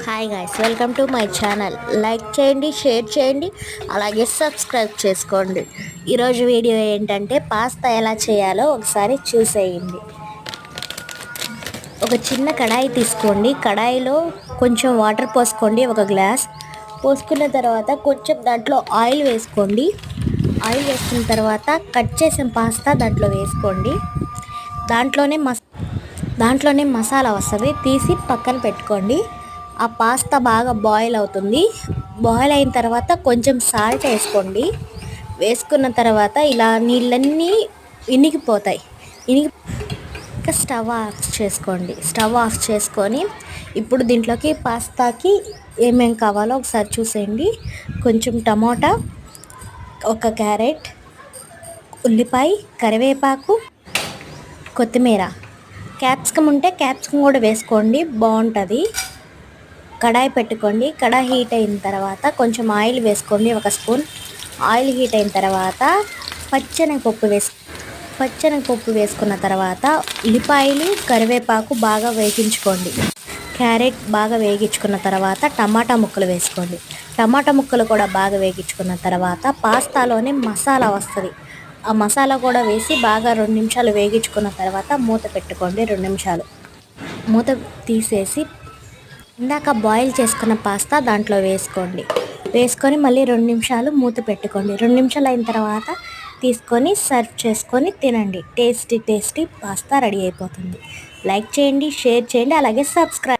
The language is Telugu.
Hi guys, welcome to my channel. Like చేయండి, షేర్ చేయండి, అలాగే సబ్స్క్రైబ్ చేసుకోండి. ఈరోజు వీడియో ఏంటంటే పాస్తా ఎలా చేయాలో ఒకసారి చూసేయండి. ఒక చిన్న కడాయి తీసుకోండి. కడాయిలో కొంచెం వాటర్ పోసుకోండి, ఒక గ్లాస్ పోసుకున్న తర్వాత కొంచెం దాంట్లో ఆయిల్ వేసుకోండి. ఆయిల్ వేసుకున్న తర్వాత కట్ చేసిన పాస్తా దాంట్లో వేసుకోండి. దాంట్లోనే మసాలా వస్తుంది, తీసి పక్కన పెట్టుకోండి. ఆ పాస్తా బాగా బాయిల్ అవుతుంది. బాయిల్ అయిన తర్వాత కొంచెం సాల్ట్ వేసుకోండి. వేసుకున్న తర్వాత ఇలా నీళ్ళన్నీ ఇనికిపోతాయి. ఇంకా స్టవ్ ఆఫ్ చేసుకోండి. స్టవ్ ఆఫ్ చేసుకొని ఇప్పుడు దీంట్లోకి పాస్తాకి ఏమేం కావాలో ఒకసారి చూసేయండి. కొంచెం టమోటా, ఒక క్యారెట్, ఉల్లిపాయ, కరివేపాకు, కొత్తిమీర, క్యాప్సికమ్ ఉంటే క్యాప్సికమ్ కూడా వేసుకోండి, బాగుంటుంది. కడాయి పెట్టుకోండి. కడాయి హీట్ అయిన తర్వాత కొంచెం ఆయిల్ వేసుకోండి, ఒక స్పూన్. ఆయిల్ హీట్ అయిన తర్వాత పచ్చెనగపప్పు వేసుకున్న తర్వాత ఉల్లిపాయలు, కరివేపాకు బాగా వేగించుకోండి. క్యారెట్ బాగా వేగించుకున్న తర్వాత టమాటా ముక్కలు వేసుకోండి. టమాటా ముక్కలు కూడా బాగా వేగించుకున్న తర్వాత పాస్తాలోనే మసాలా వస్తుంది, ఆ మసాలా కూడా వేసి బాగా 2 నిమిషాలు వేగించుకున్న తర్వాత మూత పెట్టుకోండి. 2 నిమిషాలు మూత తీసేసి ఇందాక బాయిల్ చేసుకున్న పాస్తా దాంట్లో వేసుకోండి. వేసుకొని మళ్ళీ 2 నిమిషాలు మూత పెట్టుకోండి. 2 నిమిషాలు అయిన తర్వాత తీసుకొని సర్వ్ చేసుకొని తినండి. టేస్టీ పాస్తా రెడీ అయిపోతుంది. లైక్ చేయండి, షేర్ చేయండి, అలాగే సబ్స్క్రైబ్